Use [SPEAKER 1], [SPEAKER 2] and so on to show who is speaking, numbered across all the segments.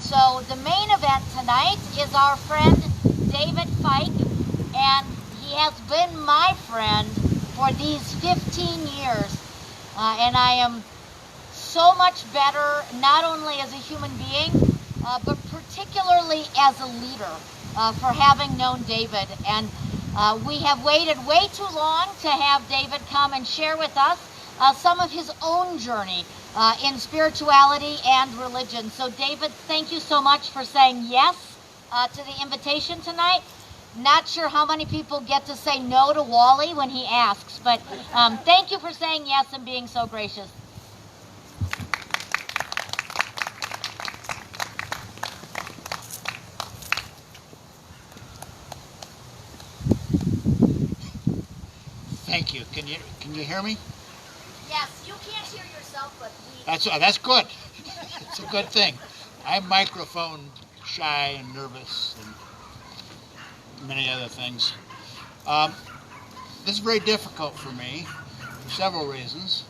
[SPEAKER 1] And so the main event tonight is our friend David Fike, and he has been my friend for these 15 years. And I am so much better, not only as a human being, but particularly as a leader for having known David. And we have waited way too long to have David come and share with us some of his own journey in spirituality and religion. So David, thank you so much for saying yes to the invitation tonight. Not sure how many people get to say no to Wally when he asks, but thank you for saying yes and being so gracious.
[SPEAKER 2] Thank you. Can you hear me?
[SPEAKER 1] Yes, you can't hear yourself, but we...
[SPEAKER 2] That's good. It's a good thing. I'm microphone shy and nervous and many other things. This is very difficult for me for several reasons.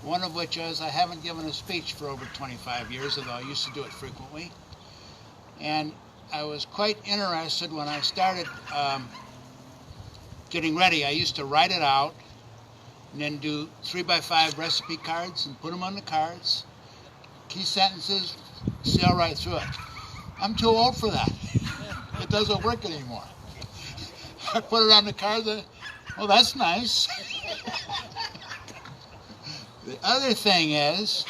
[SPEAKER 2] One of which is I haven't given a speech for over 25 years, although I used to do it frequently. And I was quite interested when I started getting ready. I used to write it out and then do 3x5 recipe cards and put them on the cards. Key sentences, sail right through it. I'm too old for that. It doesn't work anymore. I put it on the card, well, that's nice. The other thing is,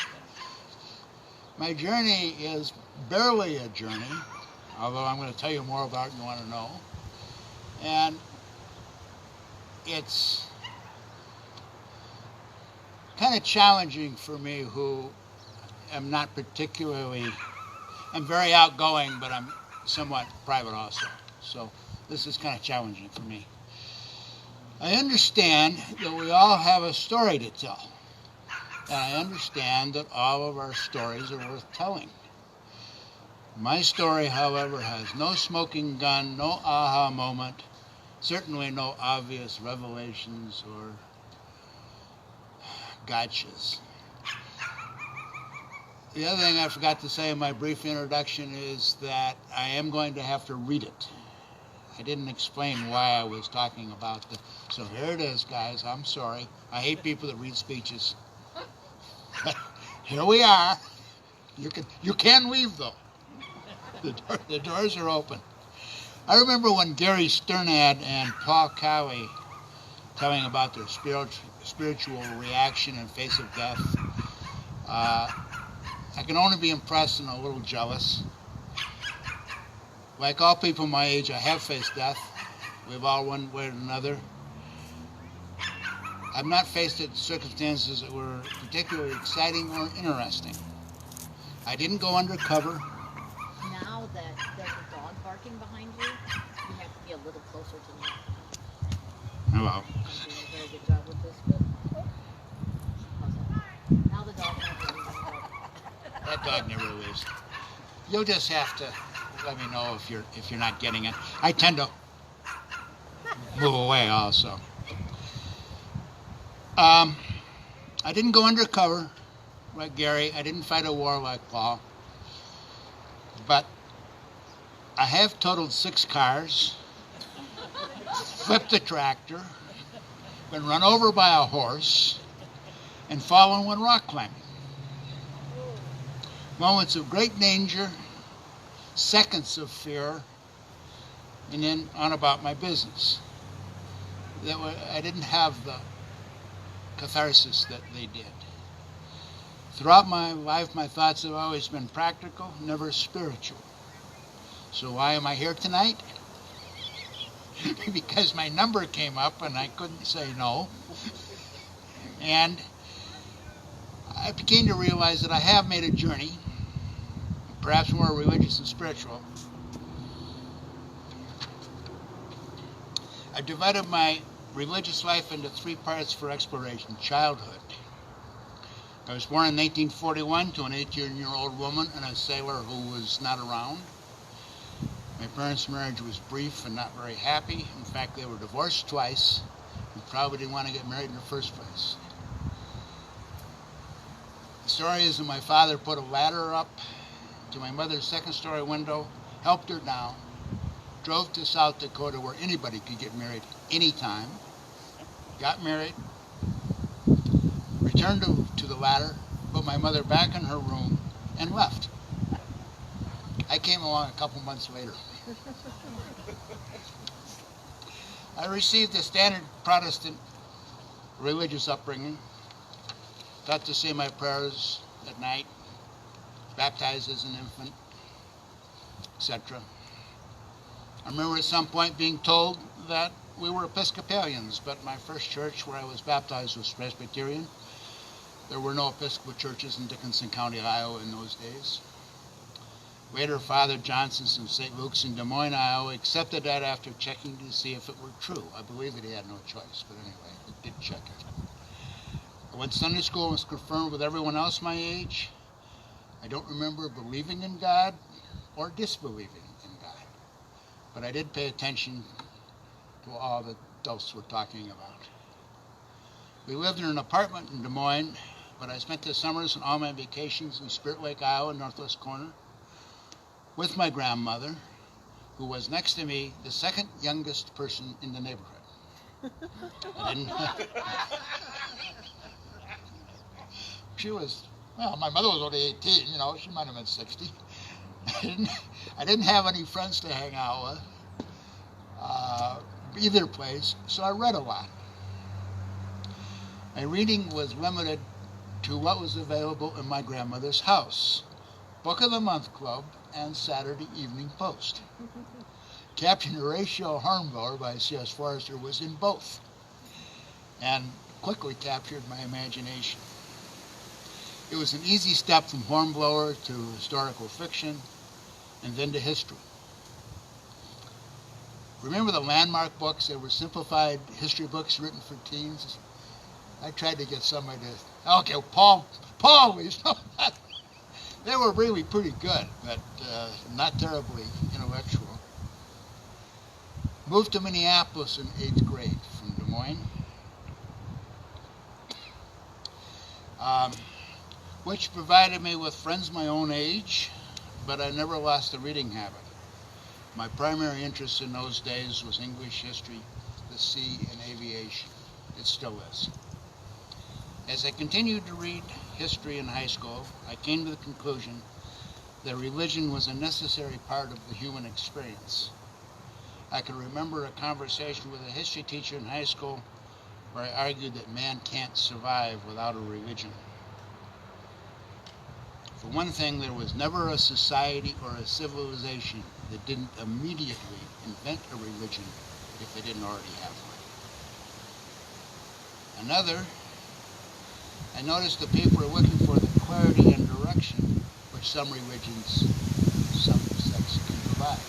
[SPEAKER 2] my journey is barely a journey, although I'm going to tell you more about it and you want to know. And it's kind of challenging for me, who am not particularly, I'm very outgoing, but I'm somewhat private also. So this is kind of challenging for me. I understand that we all have a story to tell. And I understand that all of our stories are worth telling. My story, however, has no smoking gun, no aha moment, certainly no obvious revelations or gotchas. The other thing I forgot to say in my brief introduction is that I am going to have to read it. I didn't explain why I was talking about this. So here it is, guys. I'm sorry. I hate people that read speeches. Here we are. You can leave, though. The doors are open. I remember when Gary Sternad and Paul Cowie telling about their spiritual reaction in face of death. I can only be impressed and a little jealous. Like all people my age, I have faced death. We've all one way or another. I've not faced it in circumstances that were particularly exciting or interesting. I didn't go undercover.
[SPEAKER 1] Now that there's a dog barking behind you, you have to be a little closer to me.
[SPEAKER 2] Hello.
[SPEAKER 1] I'm doing a very good job with this, but now the dog never leaves.
[SPEAKER 2] That dog never leaves. You'll just have to let me know if you're not getting it. I tend to move away also. I didn't go undercover like Gary. I didn't fight a war like Paul. But I have totaled 6 cars, flipped a tractor, been run over by a horse, and fallen when rock climbing. Moments of great danger, seconds of fear, and then on about my business. I didn't have the catharsis that they did. Throughout my life, my thoughts have always been practical, never spiritual. So why am I here tonight? Because my number came up and I couldn't say no. And I began to realize that I have made a journey, perhaps more religious and spiritual. I divided my religious life into 3 parts for exploration. Childhood. I was born in 1941 to an 18-year-old woman and a sailor who was not around. My parents' marriage was brief and not very happy. In fact, they were divorced twice and probably didn't want to get married in the first place. The story is that my father put a ladder up to my mother's second-story window, helped her down, drove to South Dakota where anybody could get married anytime, got married, returned to the ladder, put my mother back in her room, and left. I came along a couple months later. I received a standard Protestant religious upbringing, got to say my prayers at night, baptized as an infant, etc. I remember at some point being told that we were Episcopalians, but my first church where I was baptized was Presbyterian. There were no Episcopal churches in Dickinson County, Iowa in those days. Later, Father Johnson from St. Luke's in Des Moines, Iowa, accepted that after checking to see if it were true. I believe that he had no choice, but anyway, he did check it. I went to Sunday school and was confirmed with everyone else my age. I don't remember believing in God or disbelieving in God, but I did pay attention to all the adults were talking about. We lived in an apartment in Des Moines, but I spent the summers and all my vacations in Spirit Lake, Iowa, northwest corner, with my grandmother, who was next to me, the second youngest person in the neighborhood. She was, well, my mother was only 18, you know, she might have been 60. I didn't have any friends to hang out with, either place, so I read a lot. My reading was limited to what was available in my grandmother's house. Book of the Month Club and Saturday Evening Post. Captain Horatio Hornblower by C.S. Forrester was in both and quickly captured my imagination. It was an easy step from Hornblower to historical fiction and then to history. Remember the landmark books? They were simplified history books written for teens. I tried to get somebody to, okay, Paul, we know that. They were really pretty good, but not terribly intellectual. Moved to Minneapolis in 8th grade from Des Moines, which provided me with friends my own age, but I never lost the reading habit. My primary interest in those days was English history, the sea, and aviation. It still is. As I continued to read history in high school, I came to the conclusion that religion was a necessary part of the human experience. I can remember a conversation with a history teacher in high school where I argued that man can't survive without a religion. For one thing, there was never a society or a civilization that didn't immediately invent a religion if they didn't already have one. Another, I noticed that people are looking for the clarity and direction which some religions, some sects can provide.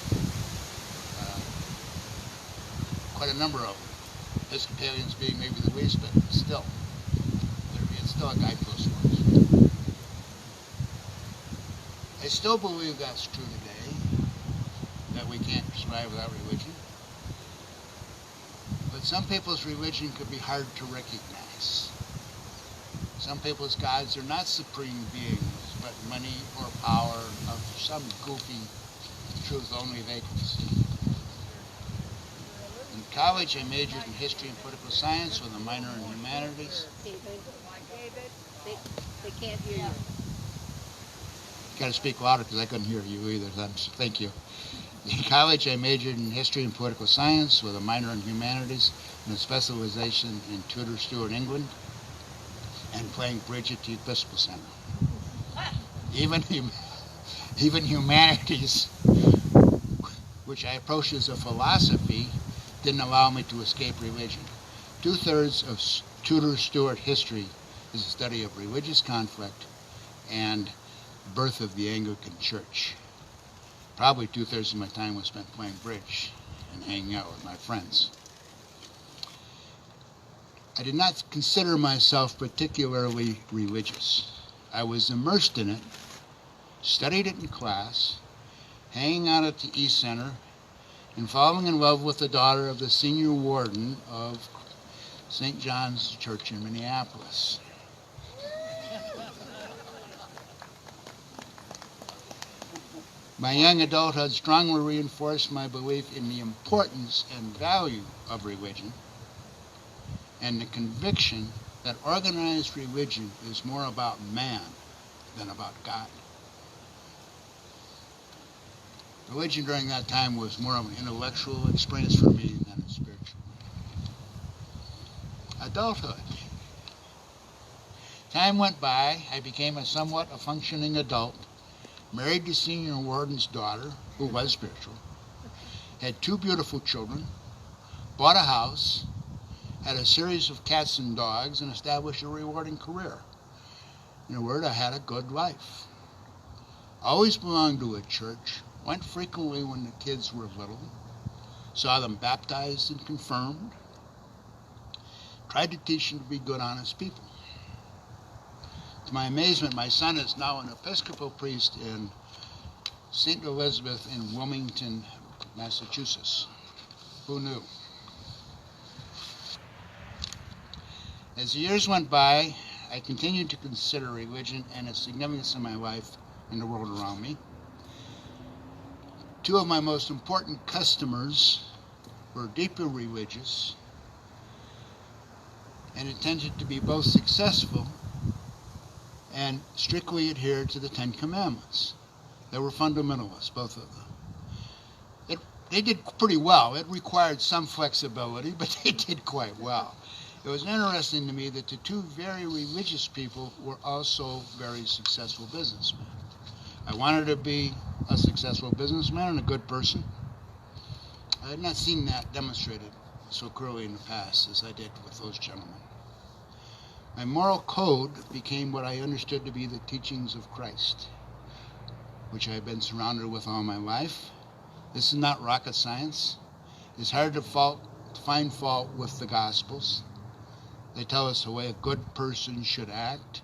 [SPEAKER 2] Quite a number of them. Episcopalians being maybe the least, but still, it's still a guidepost for us. I still believe that's true today, that we can't survive without religion. But some people's religion could be hard to recognize. Some people's gods are not supreme beings, but money or power of some goofy truth only they can see. In college, I majored in history and political science with a minor in humanities.
[SPEAKER 3] David, they can't hear you.
[SPEAKER 2] You got to speak louder because I couldn't hear you either. Thank you. In college, I majored in history and political science with a minor in humanities and a specialization in Tudor Stuart England, and playing bridge at the Episcopal Center. Even humanities, which I approached as a philosophy, didn't allow me to escape religion. 2/3 of Tudor Stuart history is a study of religious conflict and birth of the Anglican Church. Probably 2/3 of my time was spent playing bridge and hanging out with my friends. I did not consider myself particularly religious. I was immersed in it, studied it in class, hanging out at the East Center, and falling in love with the daughter of the senior warden of St. John's Church in Minneapolis. My young adulthood strongly reinforced my belief in the importance and value of religion and the conviction that organized religion is more about man than about God. Religion during that time was more of an intellectual experience for me than a spiritual. Adulthood. Time went by. I became a somewhat functioning adult, married the senior warden's daughter, who was spiritual, had 2 beautiful children, bought a house, had a series of cats and dogs, and established a rewarding career. In a word, I had a good life. Always belonged to a church, went frequently when the kids were little, saw them baptized and confirmed, tried to teach them to be good, honest people. To my amazement, my son is now an Episcopal priest in St. Elizabeth in Wilmington, Massachusetts. Who knew? As the years went by, I continued to consider religion and its significance in my life and the world around me. 2 of my most important customers were deeply religious and intended to be both successful and strictly adhere to the 10 Commandments. They were fundamentalists, both of them. They did pretty well. It required some flexibility, but they did quite well. It was interesting to me that the 2 very religious people were also very successful businessmen. I wanted to be a successful businessman and a good person. I had not seen that demonstrated so clearly in the past as I did with those gentlemen. My moral code became what I understood to be the teachings of Christ, which I have been surrounded with all my life. This is not rocket science. It's hard to find fault with the Gospels. They tell us the way a good person should act.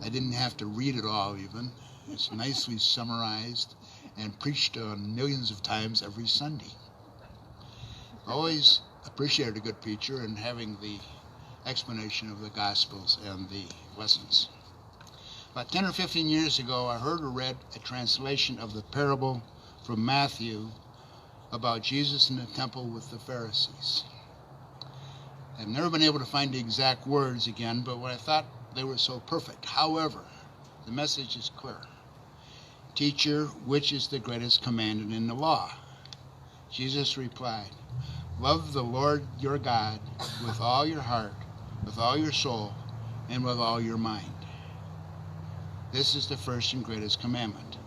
[SPEAKER 2] I didn't have to read it all even. It's nicely summarized and preached on millions of times every Sunday. Always appreciated a good preacher and having the explanation of the Gospels and the lessons. About 10 or 15 years ago, I heard or read a translation of the parable from Matthew about Jesus in the temple with the Pharisees. I've never been able to find the exact words again, but I thought they were so perfect. However, the message is clear. Teacher, which is the greatest commandment in the law? Jesus replied, love the Lord your God with all your heart, with all your soul, and with all your mind. This is the first and greatest commandment.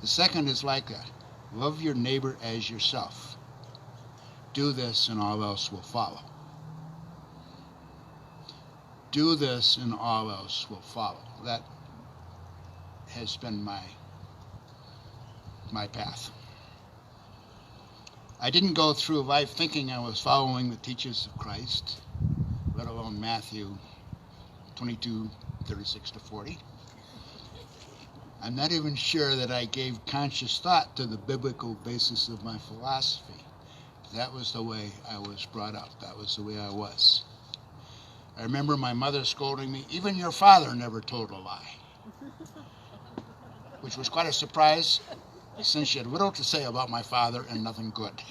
[SPEAKER 2] The second is like that. Love your neighbor as yourself. Do this and all else will follow. Do this and all else will follow. That has been my path. I didn't go through life thinking I was following the teachings of Christ, let alone Matthew 22:36-40. I'm not even sure that I gave conscious thought to the biblical basis of my philosophy. That was the way I was brought up. That was the way I was. I remember my mother scolding me, even your father never told a lie. Which was quite a surprise, since she had little to say about my father and nothing good.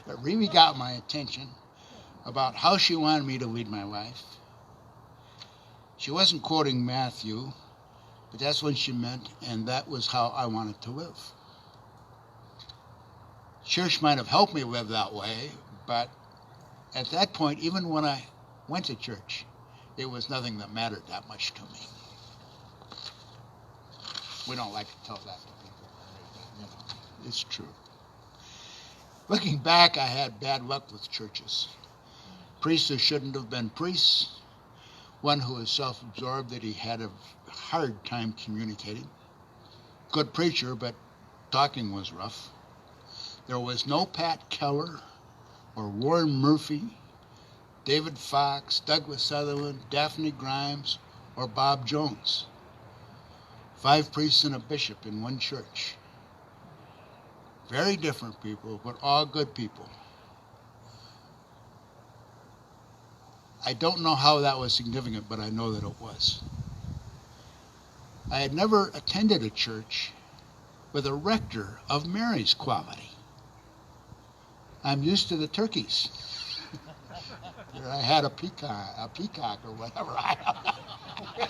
[SPEAKER 2] It really got my attention about how she wanted me to lead my life. She wasn't quoting Matthew, but that's what she meant, and that was how I wanted to live. Church might have helped me live that way, but at that point, even when I went to church, it was nothing that mattered that much to me. We don't like to tell that to people. It's true. Looking back, I had bad luck with churches. Priests who shouldn't have been priests. One who was self-absorbed that he had a hard time communicating. Good preacher, but talking was rough. There was no Pat Keller or Warren Murphy, David Fox, Douglas Sutherland, Daphne Grimes, or Bob Jones. 5 priests and a bishop in one church. Very different people, but all good people. I don't know how that was significant, but I know that it was. I had never attended a church with a rector of Mary's quality. I'm used to the turkeys. I had a peacock or whatever. I don't know.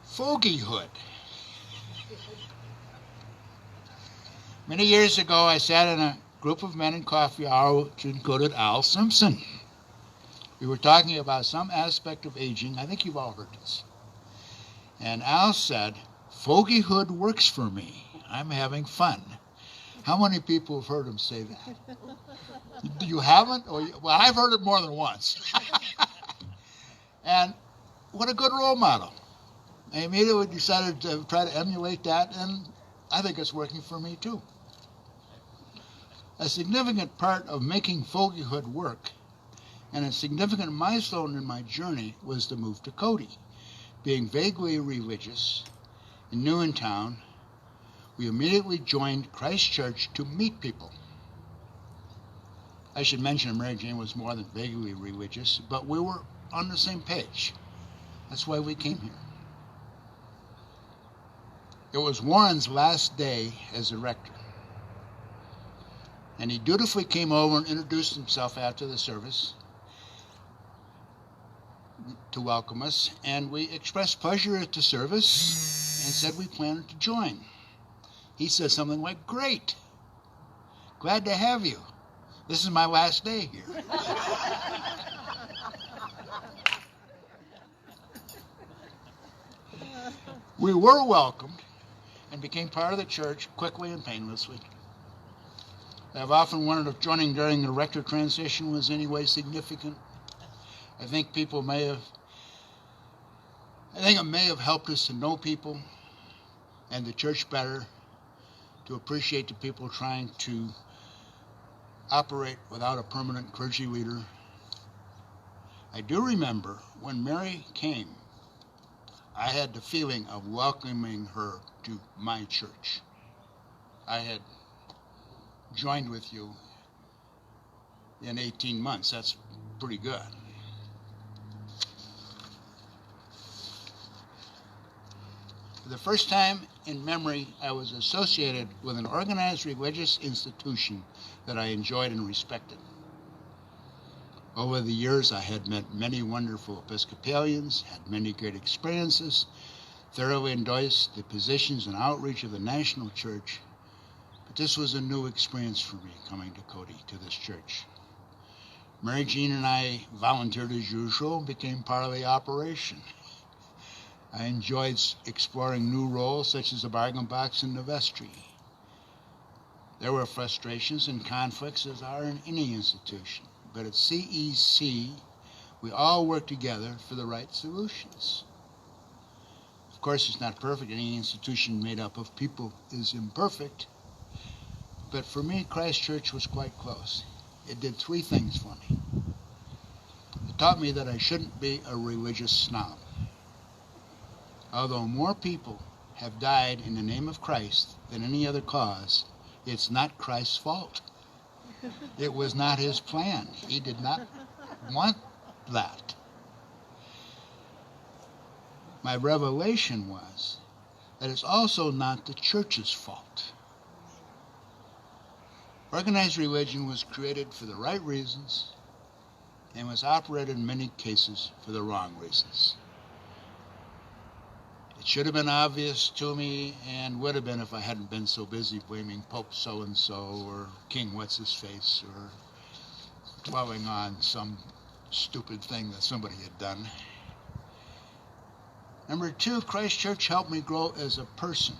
[SPEAKER 2] Fogeyhood. Many years ago, I sat in a group of men in coffee hour which included Al Simpson. We were talking about some aspect of aging. I think you've all heard this. And Al said, "Fogeyhood works for me. I'm having fun." How many people have heard him say that? You haven't? Well, I've heard it more than once. And what a good role model. I immediately decided to try to emulate that, and I think it's working for me too. A significant part of making fogeyhood work, and a significant milestone in my journey, was the move to Cody. Being vaguely religious and new in town, we immediately joined Christ Church to meet people. I should mention Mary Jane was more than vaguely religious, but we were on the same page. That's why we came here. It was Warren's last day as a rector, and he dutifully came over and introduced himself after the service to welcome us, and we expressed pleasure at the service and said we planned to join. He said something like, "Great, glad to have you. This is my last day here." We were welcomed and became part of the church quickly and painlessly. I've often wondered if joining during the rector transition was in any way significant. I think it may have helped us to know people and the church better, to appreciate the people trying to operate without a permanent clergy leader. I do remember when Mary came, I had the feeling of welcoming her to my church. I had joined with you in 18 months. That's pretty good. For the first time in memory, I was associated with an organized religious institution that I enjoyed and respected. Over the years, I had met many wonderful Episcopalians, had many great experiences, thoroughly endorsed the positions and outreach of the national church, but this was a new experience for me coming to Cody, to this church. Mary Jean and I volunteered as usual and became part of the operation. I enjoyed exploring new roles such as the bargain box and the vestry. There were frustrations and conflicts, as are in any institution, but at CEC, we all work together for the right solutions. Of course, it's not perfect. Any institution made up of people is imperfect. But for me, Christ Church was quite close. It did three things for me. It taught me that I shouldn't be a religious snob. Although more people have died in the name of Christ than any other cause, it's not Christ's fault. It was not his plan. He did not want that. My revelation was that it's also not the church's fault. Organized religion was created for the right reasons and was operated in many cases for the wrong reasons. It should have been obvious to me, and would have been if I hadn't been so busy blaming Pope so-and-so or King what's-his-face or dwelling on some stupid thing that somebody had done. Number two, Christ Church helped me grow as a person.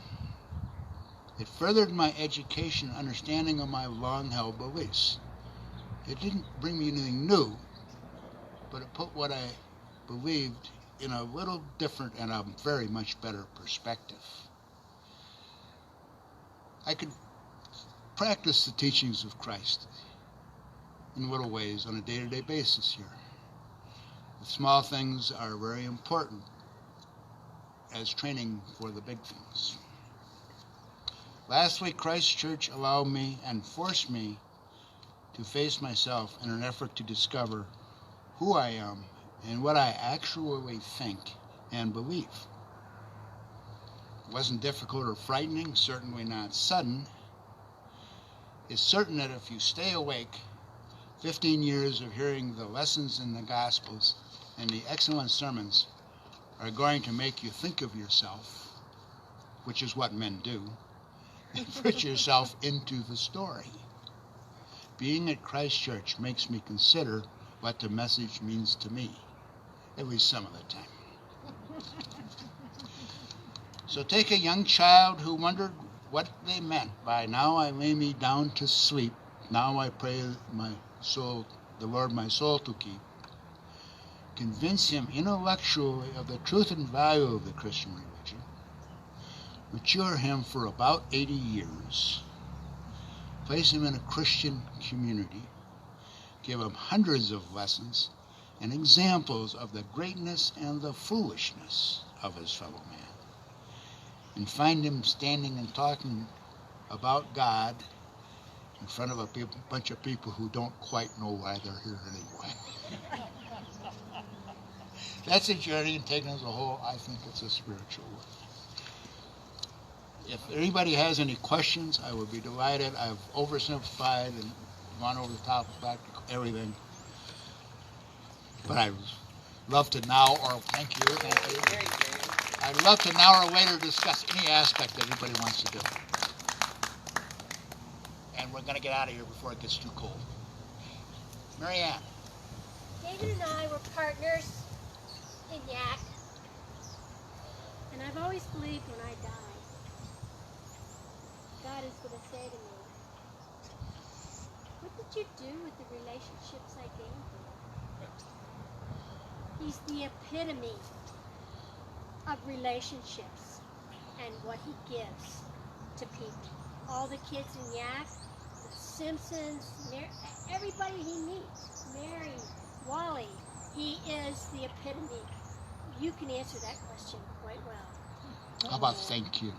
[SPEAKER 2] It furthered my education and understanding of my long-held beliefs. It didn't bring me anything new, but it put what I believed in a little different and a very much better perspective. I could practice the teachings of Christ in little ways on a day-to-day basis here. The small things are very important as training for the big things. Lastly, Christ Church allowed me and forced me to face myself in an effort to discover who I am in what I actually think and believe. It wasn't difficult or frightening, certainly not sudden. It's certain that if you stay awake 15 years of hearing the lessons in the Gospels and the excellent sermons are going to make you think of yourself, which is what men do, and put yourself into the story. Being at Christ Church makes me consider what the message means to me, at least some of the time. So take a young child who wondered what they meant by "now I lay me down to sleep, now I pray my soul, the Lord my soul to keep." Convince him intellectually of the truth and value of the Christian religion. Mature him for about 80 years. Place him in a Christian community. Give him hundreds of lessons and examples of the greatness and the foolishness of his fellow man. And find him standing and talking about God in front of a bunch of people who don't quite know why they're here anyway. That's a journey, and taken as a whole, I think it's a spiritual one. If anybody has any questions, I would be delighted. I've oversimplified and gone over the top of practically everything. But I'd love to now, or thank you. I'd love to now or later discuss any aspect that anybody wants to do. And we're going to get out of here before it gets too cold. Mary Ann.
[SPEAKER 3] David and I were partners in Yak, and I've always believed when I die, God is going to say to me, "What did you do with the relationships I gave you?" He's the epitome of relationships and what he gives to people. All the kids in Yak, the Simpsons, everybody he meets, Mary, Wally, he is the epitome. You can answer that question quite well.
[SPEAKER 2] How about thank you?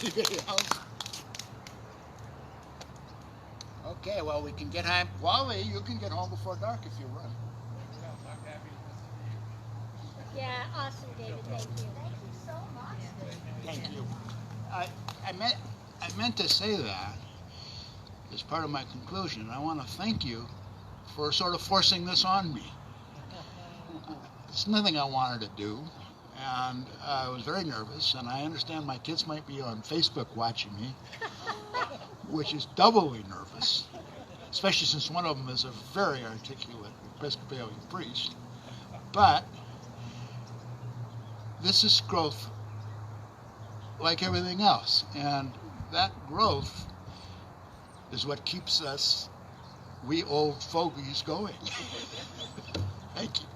[SPEAKER 2] Anybody else? Okay, well, we can get home. Wally, you can get home before dark if you run.
[SPEAKER 3] Yeah, awesome, David. Thank you.
[SPEAKER 1] Thank you so much.
[SPEAKER 2] Thank you. I meant to say that as part of my conclusion. I want to thank you for sort of forcing this on me. It's nothing I wanted to do, and I was very nervous, and I understand my kids might be on Facebook watching me, which is doubly nervous, especially since one of them is a very articulate Episcopal priest. But this is growth like everything else, and that growth is what keeps us, we old fogies, going. Thank you.